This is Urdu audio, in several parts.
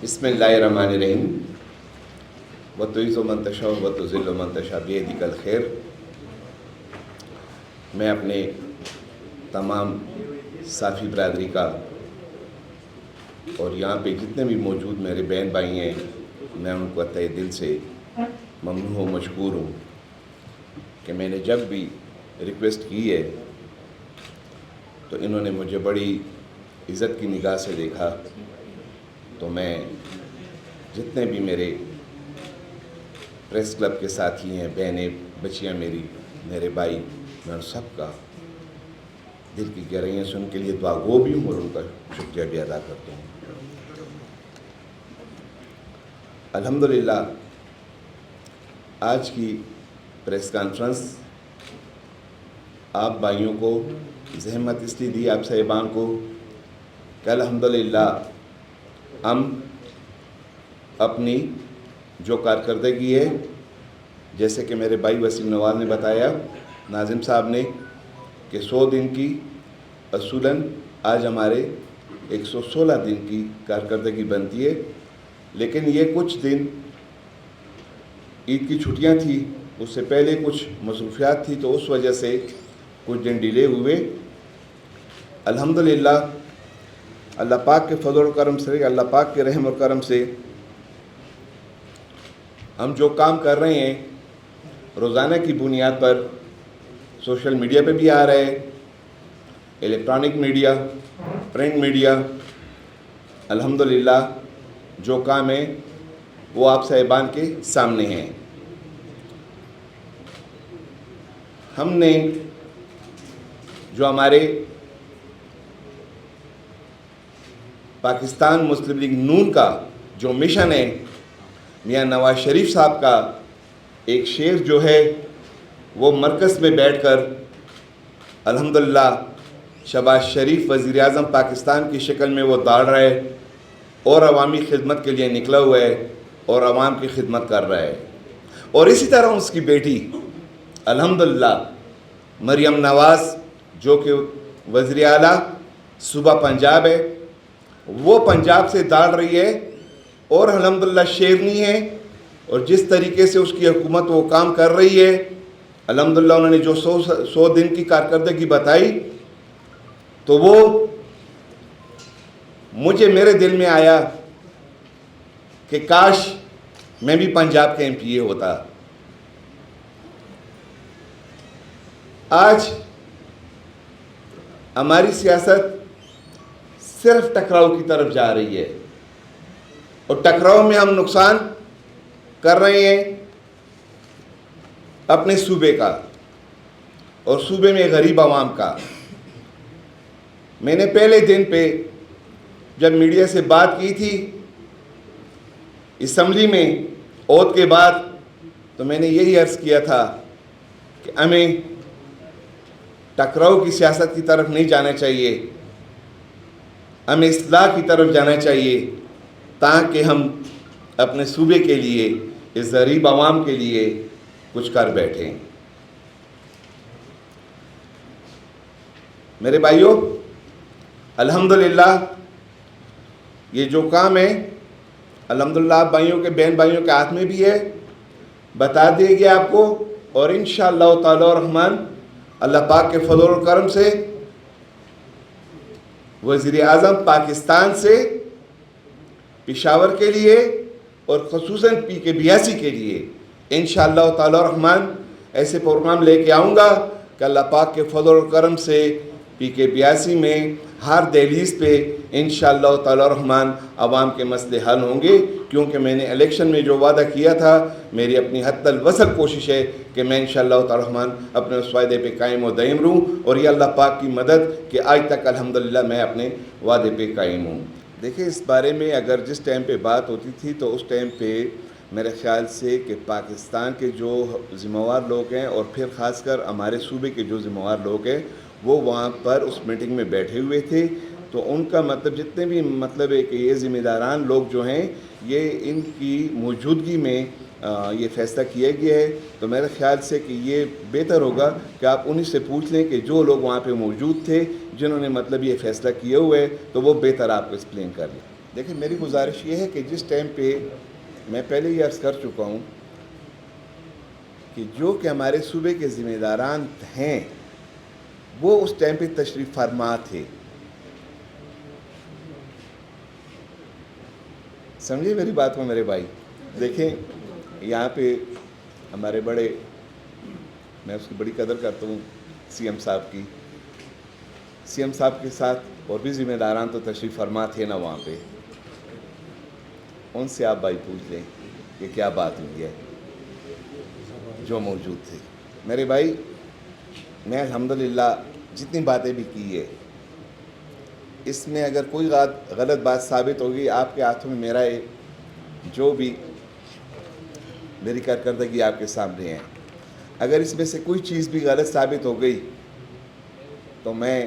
بسم اللہ الرحمن الرحیم وتعز من تشاء وتذل من تشاء بیدک الخیر۔ میں اپنے تمام صافی برادری کا اور یہاں پہ جتنے بھی موجود میرے بہن بھائی ہیں، میں ان کو تہ دل سے ممنون و مشکور ہوں کہ میں نے جب بھی ریکویسٹ کی ہے تو انہوں نے مجھے بڑی عزت کی نگاہ سے دیکھا۔ تو میں جتنے بھی میرے پریس کلب کے ساتھی ہیں، بہنیں، بچیاں میرے بھائی، میں ان سب کا دل کی گہرائیوں سے ان کے لیے دعا گو بھی ہوں اور ان کا شکریہ بھی ادا کرتا ہوں۔ الحمدللہ آج کی پریس کانفرنس آپ بھائیوں کو زحمت اس لیے دی، آپ صاحبان کو، کہ الحمدللہ ہم اپنی جو کارکردگی ہے، جیسے کہ میرے بھائی وسیم نواز نے بتایا، ناظم صاحب نے، کہ 100 دن کی اصولاً آج ہمارے 116 دن کی کارکردگی بنتی ہے، لیکن یہ کچھ دن عید کی چھٹیاں تھی، اس سے پہلے کچھ مصروفیات تھی، تو اس وجہ سے کچھ دن ڈیلے ہوئے۔ الحمدللہ اللہ پاک کے فضل و کرم سے، اللہ پاک کے رحم اور کرم سے ہم جو کام کر رہے ہیں روزانہ کی بنیاد پر سوشل میڈیا پہ بھی آ رہے ہیں، الیکٹرانک میڈیا، پرنٹ میڈیا، الحمدللہ جو کام ہے وہ آپ صاحبان کے سامنے ہیں۔ ہم نے جو ہمارے پاکستان مسلم لیگ نون کا جو مشن ہے، میاں نواز شریف صاحب کا ایک شعر جو ہے وہ مرکز میں بیٹھ کر الحمدللہ شہباز شریف وزیر اعظم پاکستان کی شکل میں وہ دوڑ رہا ہے اور عوامی خدمت کے لیے نکلا ہوا ہے اور عوام کی خدمت کر رہا ہے۔ اور اسی طرح اس کی بیٹی الحمدللہ مریم نواز جو کہ وزیر اعلیٰ صوبہ پنجاب ہے، وہ پنجاب سے دوڑ رہی ہے اور الحمدللہ شیرنی ہے، اور جس طریقے سے اس کی حکومت وہ کام کر رہی ہے، الحمدللہ انہوں نے جو 100 دن کی کارکردگی بتائی، تو وہ میرے دل میں آیا کہ کاش میں بھی پنجاب کا MP ہوتا۔ آج ہماری سیاست صرف ٹکراؤ کی طرف جا رہی ہے، اور ٹکراؤ میں ہم نقصان کر رہے ہیں اپنے صوبے کا اور صوبے میں غریب عوام کا۔ میں نے پہلے دن پہ جب میڈیا سے بات کی تھی اسمبلی میں عہد کے بعد، تو میں نے یہی عرض کیا تھا کہ ہمیں ٹکراؤ کی سیاست کی طرف نہیں جانا چاہیے، ہمیں اصلاح کی طرف جانا چاہیے، تاکہ ہم اپنے صوبے کے لیے، اس غریب عوام کے لیے کچھ کر بیٹھیں۔ میرے بھائیوں، الحمدللہ یہ جو کام ہے الحمدللہ آپ بھائیوں کے، بہن بھائیوں کے ہاتھ میں بھی ہے، بتا دے گی آپ کو، اور انشاءاللہ تعالی الرحمن اللہ پاک کے فضل و کرم سے وزیر اعظم پاکستان سے پشاور کے لیے اور خصوصاً PK82 کے لیے انشاءاللہ تعالی الرحمن ایسے پروگرام لے کے آؤں گا کہ اللہ پاک کے فضل و کرم سے PK82 میں ہر دہلیز پہ انشاءاللہ تعالی الرحمن عوام کے مسئلے حل ہوں گے، کیونکہ میں نے الیکشن میں جو وعدہ کیا تھا، میری اپنی حد الوصل کوشش ہے کہ میں انشاءاللہ تعالی الرحمن اپنے اس وعدے پہ قائم و دائم رہوں، اور یہ اللہ پاک کی مدد کہ آج تک الحمدللہ میں اپنے وعدے پہ قائم ہوں۔ دیکھیں، اس بارے میں اگر جس ٹائم پہ بات ہوتی تھی تو اس ٹائم پہ میرے خیال سے کہ پاکستان کے جو ذمہ وار لوگ ہیں اور پھر خاص کر ہمارے صوبے کے جو ذمہ وار لوگ ہیں وہ وہاں پر اس میٹنگ میں بیٹھے ہوئے تھے، تو ان کا مطلب جتنے بھی مطلب ہے کہ یہ ذمہ داران لوگ جو ہیں، یہ ان کی موجودگی میں یہ فیصلہ کیا گیا ہے۔ تو میرے خیال سے کہ یہ بہتر ہوگا کہ آپ انہی سے پوچھ لیں کہ جو لوگ وہاں پہ موجود تھے، جنہوں نے مطلب یہ فیصلہ کیا ہوا ہے، تو وہ بہتر آپ کو ایکسپلین کر لیں۔ دیکھیں میری گزارش یہ ہے کہ جس ٹائم پہ میں پہلے یہ عرض کر چکا ہوں کہ جو کہ ہمارے صوبے کے ذمہ داران ہیں وہ اس ٹائم پہ تشریف فرما تھے. سمجھے میری بات کو میرے بھائی. دیکھیں یہاں پہ ہمارے بڑے، میں اس کی بڑی قدر کرتا ہوں، سی ایم صاحب کی، سی ایم صاحب کے ساتھ اور بھی ذمہ داران تو تشریف فرما تھے نا وہاں پہ. ان سے آپ بھائی پوچھ لیں کہ کیا بات ہوئی ہے جو موجود تھے. میرے بھائی میں الحمدللہ جتنی باتیں بھی کی ہے اس میں اگر کوئی غلط بات ثابت ہوگی آپ کے ہاتھوں میں میرا جو بھی میری کارکردگی آپ کے سامنے ہے، اگر اس میں سے کوئی چیز بھی غلط ثابت ہو گئی تو میں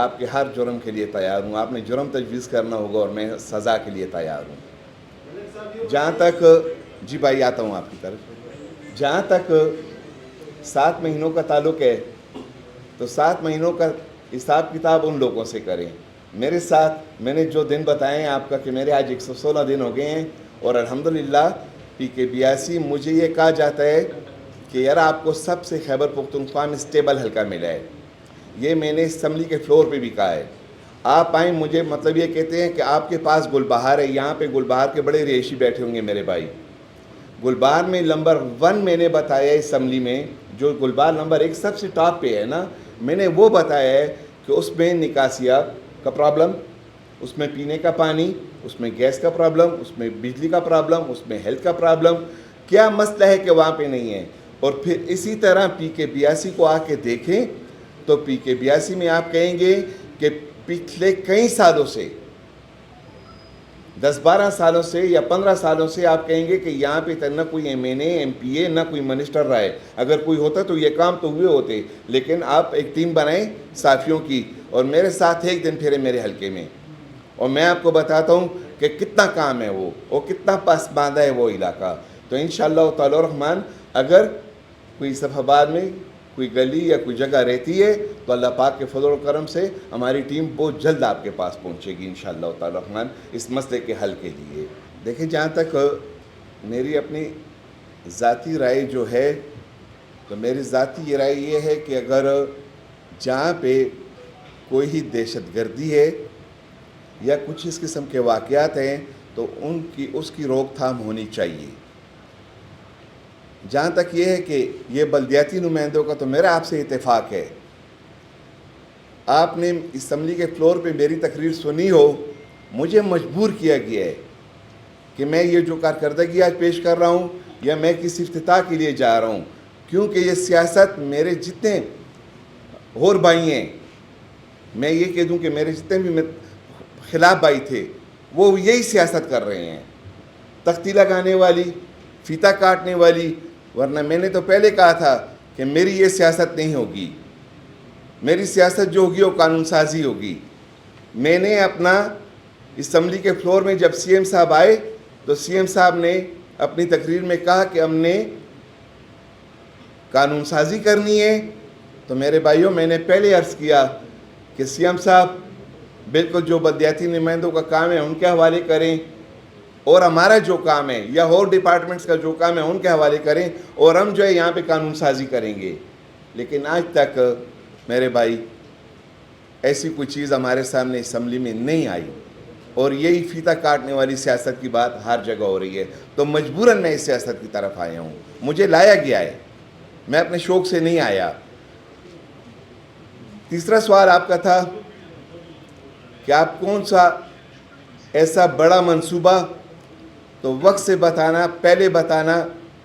آپ کے ہر جرم کے لیے تیار ہوں. آپ نے جرم تجویز کرنا ہوگا اور میں سزا کے لیے تیار ہوں. جہاں تک جی بھائی آتا ہوں آپ کی طرف، جہاں تک 7 مہینوں کا تعلق ہے تو 7 مہینوں کا حساب کتاب ان لوگوں سے کریں. میرے ساتھ میں نے جو دن بتائے ہیں آپ کا کہ میرے آج 116 دن ہو گئے ہیں اور الحمدللہ پی کے 82 مجھے یہ کہا جاتا ہے کہ یار آپ کو سب سے خیبر پختونخوا میں اسٹیبل حلقہ ملا ہے. یہ میں نے اسمبلی کے فلور پہ بھی کہا ہے. آپ آئیں، مجھے مطلب یہ کہتے ہیں کہ آپ کے پاس گلبہار ہے، یہاں پہ گلبہار کے بڑے رہائشی بیٹھے ہوں گے میرے بھائی. گلبہار میں نمبر 1 میں نے بتایا ہے اسمبلی میں، جو گلبہار نمبر 1 سب سے ٹاپ پہ ہے نا، میں نے وہ بتایا ہے کہ اس میں نکاسیاب کا پرابلم، اس میں پینے کا پانی، اس میں گیس کا پرابلم، اس میں بجلی کا پرابلم، اس میں ہیلتھ کا پرابلم، کیا مسئلہ ہے کہ وہاں پہ نہیں ہے. اور پھر اسی طرح پی کے 82 کو آ کے دیکھیں تو پی کے 82 میں آپ کہیں گے کہ پچھلے کئی سالوں سے 10-12 سالوں سے یا 15 سالوں سے آپ کہیں گے کہ یہاں پہ نہ کوئی ایم این اے، ایم پی اے، نہ کوئی منسٹر رہا ہے. اگر کوئی ہوتا تو یہ کام تو ہوئے ہوتے، لیکن آپ ایک ٹیم بنائیں صحافیوں کی اور میرے ساتھ ایک دن پھرے میرے حلقے میں، اور میں آپ کو بتاتا ہوں کہ کتنا کام ہے وہ اور کتنا پسماندہ ہے وہ علاقہ. تو انشاءاللہ تعالی الرحمن اگر کوئی صفحہ بعد میں کوئی گلی یا کوئی جگہ رہتی ہے تو اللہ پاک کے فضل و کرم سے ہماری ٹیم بہت جلد آپ کے پاس پہنچے گی انشاءاللہ تعالی الرحمن اس مسئلے کے حل کے لیے. دیکھیں جہاں تک میری اپنی ذاتی رائے جو ہے تو میری ذاتی یہ رائے یہ ہے کہ اگر جہاں پہ کوئی ہی دہشت گردی ہے یا کچھ اس قسم کے واقعات ہیں تو اس کی روک تھام ہونی چاہیے. جہاں تک یہ ہے کہ یہ بلدیاتی نمائندوں کا تو میرا آپ سے اتفاق ہے، آپ نے اسمبلی کے فلور پہ میری تقریر سنی ہو، مجھے مجبور کیا گیا ہے کہ میں یہ جو کارکردگی آج پیش کر رہا ہوں یا میں کسی افتتاح کے لیے جا رہا ہوں، کیونکہ یہ سیاست میرے جتنے اور بھائی ہیں، میں یہ کہہ دوں کہ میرے جتنے بھی خلاف بھائی تھے وہ یہی سیاست کر رہے ہیں، تختی لگانے والی، فیتا کاٹنے والی. ورنہ میں نے تو پہلے کہا تھا کہ میری یہ سیاست نہیں ہوگی، میری سیاست جو ہوگی وہ قانون سازی ہوگی. میں نے اپنا اسمبلی کے فلور میں جب سی ایم صاحب آئے تو سی ایم صاحب نے اپنی تقریر میں کہا کہ ہم نے قانون سازی کرنی ہے. تو میرے بھائیوں میں نے پہلے عرض کیا کہ سی ایم صاحب بالکل جو بلدیاتی نمائندوں کا کام ہے ان کے حوالے کریں اور ہمارا جو کام ہے یا اور ڈپارٹمنٹس کا جو کام ہے ان کے حوالے کریں اور ہم جو ہے یہاں پہ قانون سازی کریں گے. لیکن آج تک میرے بھائی ایسی کوئی چیز ہمارے سامنے اسمبلی میں نہیں آئی اور یہی فیتا کاٹنے والی سیاست کی بات ہر جگہ ہو رہی ہے. تو مجبوراً میں اس سیاست کی طرف آیا ہوں، مجھے لایا گیا ہے، میں اپنے شوق سے نہیں آیا. تیسرا سوال آپ کا تھا کہ آپ کون سا ایسا بڑا منصوبہ، تو وقت سے بتانا، پہلے بتانا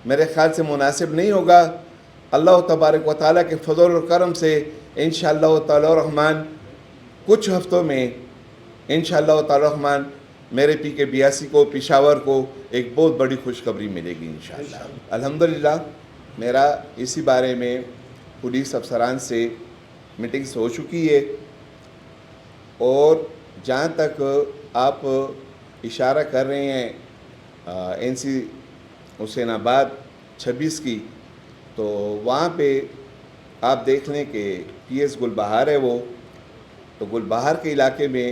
میرے خیال سے مناسب نہیں ہوگا. اللہ تبارک و تعالیٰ کے فضل و کرم سے انشاءاللہ تعالی الرحمن کچھ ہفتوں میں انشاءاللہ تعالی الرحمن میرے پی کے 82 کو، پشاور کو ایک بہت بڑی خوشخبری ملے گی انشاءاللہ. الحمدللہ میرا اسی بارے میں پولیس افسران سے میٹنگز ہو چکی ہے، اور جہاں تک آپ اشارہ کر رہے ہیں این سی حسین آباد 26 کی، تو وہاں پہ آپ دیکھ لیں کہ پی ایس گلبہار ہے وہ، تو گلبہار کے علاقے میں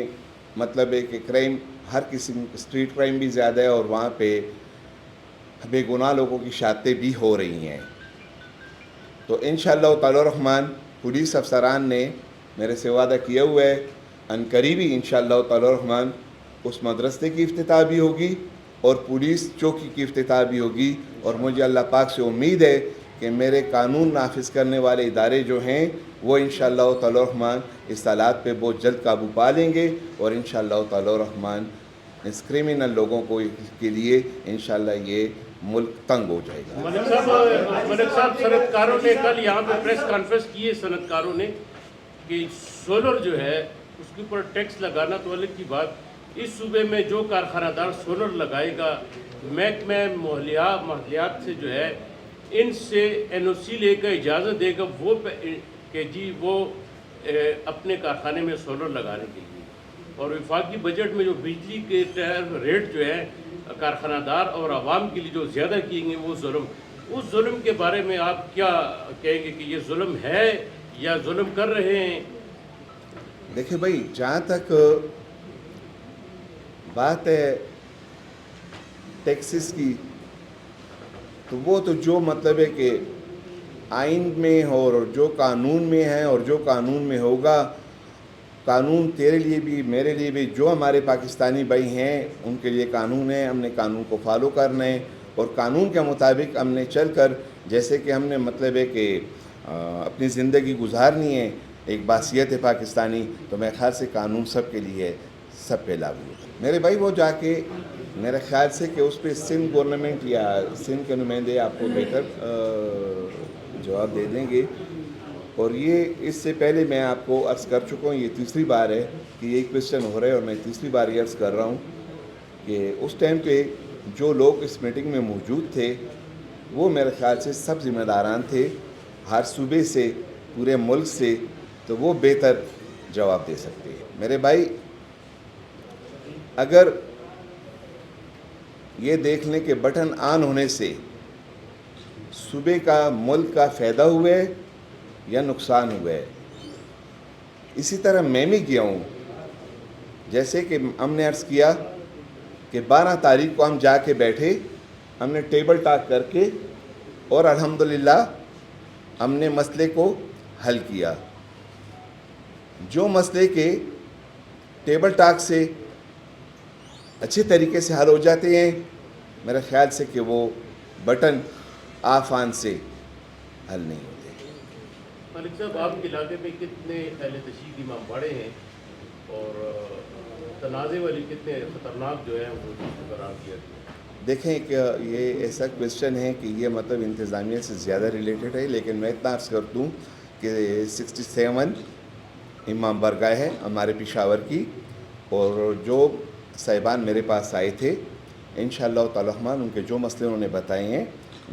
مطلب ہے کہ کرائم ہر قسم اسٹریٹ کرائم بھی زیادہ ہے اور وہاں پہ بے گناہ لوگوں کی شہادتیں بھی ہو رہی ہیں. تو انشاءاللہ تعالی الرحمن پولیس افسران نے میرے سے وعدہ کیا ہوا ہے ان قریبی انشاءاللہ تعالی الرحمن اس مدرسے کی افتتاح بھی ہوگی اور پولیس چوکی کی افتتاح بھی ہوگی. اور مجھے اللہ پاک سے امید ہے کہ میرے قانون نافذ کرنے والے ادارے جو ہیں وہ انشاءاللہ تعالی الرحمن اس حالات پہ بہت جلد قابو پا لیں گے اور انشاءاللہ تعالی الرحمن اس کرمنل لوگوں کو کے لیے انشاءاللہ یہ ملک تنگ ہو جائے گا. ملک صاحب صنعتکاروں نے کل یہاں پہ پریس کانفرنس کی ہے صنعتکاروں نے کہ سولر جو ہے اس کے اوپر ٹیکس لگانا تو الگ کی بات. اس صوبے میں جو کارخانہ دار سولر لگائے گا محکمہ ماحولیات سے جو ہے ان سے این او سی لے کر اجازت دے گا وہ کہ جی وہ اپنے کارخانے میں سولر لگانے کے لیے. اور وفاقی بجٹ میں جو بجلی کے ریٹ جو ہے کارخانہ دار اور عوام کے لیے جو زیادہ کیے گے وہ ظلم، اس ظلم کے بارے میں آپ کیا کہیں گے کہ یہ ظلم ہے یا ظلم کر رہے ہیں؟ دیکھیں بھائی، جہاں تک بات ہے ٹیکسز کی تو وہ تو جو مطلب ہے کہ آئین میں اور جو قانون میں ہے اور جو قانون میں ہوگا، قانون تیرے لیے بھی میرے لیے بھی، جو ہمارے پاکستانی بھائی ہیں ان کے لیے قانون ہے. ہم نے قانون کو فالو کرنا ہے اور قانون کے مطابق ہم نے چل کر جیسے کہ ہم نے مطلب ہے کہ اپنی زندگی گزارنی ہے. ایک باصیت ہے پاکستانی، تو میرے خیال سے قانون سب کے لیے ہے، سب پہ لاگو ہے. میرے بھائی وہ جا کے میرے خیال سے کہ اس پہ سندھ گورنمنٹ یا سندھ کے نمائندے آپ کو بہتر جواب دے دیں گے. اور یہ اس سے پہلے میں آپ کو عرض کر چکا ہوں، یہ تیسری بار ہے کہ یہ کویسچن ہو رہا ہے اور میں تیسری بار یہ عرض کر رہا ہوں کہ اس ٹائم پہ جو لوگ اس میٹنگ میں موجود تھے وہ میرے خیال سے سب ذمہ داران تھے ہر صوبے سے، پورے ملک سے، تو وہ بہتر جواب دے سکتے ہیں. میرے بھائی، اگر یہ دیکھ لیں کہ بٹن آن ہونے سے صوبے کا ملک کا فائدہ ہوا ہے یا نقصان ہوا ہے. اسی طرح میں بھی گیا ہوں، جیسے کہ ہم نے عرض کیا کہ 12 تاریخ کو ہم جا کے بیٹھے، ہم نے ٹیبل ٹاک کر کے اور الحمدللہ ہم نے مسئلے کو حل کیا. جو مسئلے کے ٹیبل ٹاک سے اچھے طریقے سے حل ہو جاتے ہیں، میرے خیال سے کہ وہ بٹن آف آن سے حل نہیں ہوتے. ملک صاحب، آپ کے علاقے میں کتنے اہل تشیع امام باڑے ہیں اور تنازع والی کتنے خطرناک جو ہے وہ قرار دیا گیا؟ دیکھیں کہ یہ ایسا کویسچن ہے کہ یہ مطلب انتظامیہ سے زیادہ ریلیٹڈ ہے، لیکن میں اتنا عرض کر دوں کہ 67 امام برگاہ ہے ہمارے پشاور کی، اور جو صاحبان میرے پاس آئے تھے انشاءاللہ تعالی الرحمن ان کے جو مسئلے انہوں نے بتائے ہیں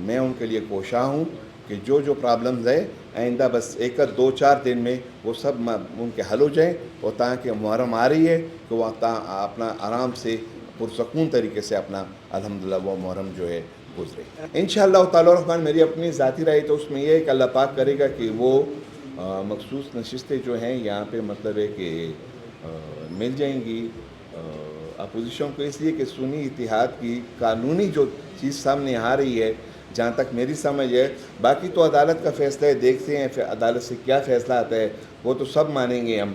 میں ان کے لیے کوشاں ہوں کہ جو پرابلمز ہے آئندہ بس 1-2-4 دن میں وہ سب ان کے حل ہو جائیں، اور تاکہ محرم آ رہی ہے کہ وہ اپنا آرام سے پرسکون طریقے سے اپنا الحمدللہ وہ محرم جو ہے گزرے. انشاءاللہ تعالی الرحمن میری اپنی ذاتی رائے تو اس میں یہ ہے کہ اللہ پاک کرے گا کہ وہ مخصوص نشستیں جو ہیں یہاں پہ مطلب ہے کہ مل جائیں گی اپوزیشن کو، اس لیے کہ سنی اتحاد کی قانونی جو چیز سامنے آ رہی ہے جہاں تک میری سمجھ ہے، باقی تو عدالت کا فیصلہ ہے، دیکھتے ہیں پھر عدالت سے کیا فیصلہ آتا ہے وہ تو سب مانیں گے ہم.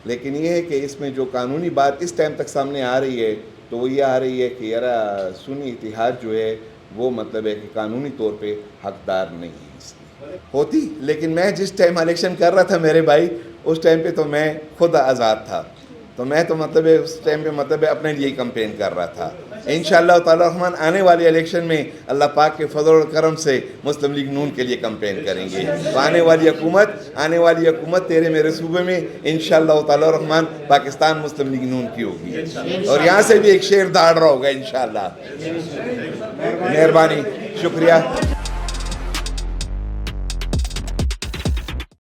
لیکن یہ ہے کہ اس میں جو قانونی بات اس ٹائم تک سامنے آ رہی ہے تو وہ یہ آ رہی ہے کہ یار سنی اتحاد جو ہے وہ مطلب ہے کہ قانونی طور پہ حقدار نہیں ہے اس کی ہوتی. لیکن میں جس ٹائم الیکشن کر رہا تھا میرے بھائی، اس ٹائم پہ تو میں خود آزاد تھا، تو میں تو مطلب اس ٹائم پہ مطلب اپنے لیے کمپین کر رہا تھا. انشاءاللہ تعالی الرحمن آنے والے الیکشن میں اللہ پاک کے فضل و کرم سے مسلم لیگ نون کے لیے کمپین کریں گے. تو آنے والی حکومت تیرے میرے صوبے میں انشاءاللہ تعالی الرحمن پاکستان مسلم لیگ نون کی ہوگی، اور یہاں سے بھی ایک شیر داڑ رہا ہوگا انشاءاللہ. مہربانی، شکریہ.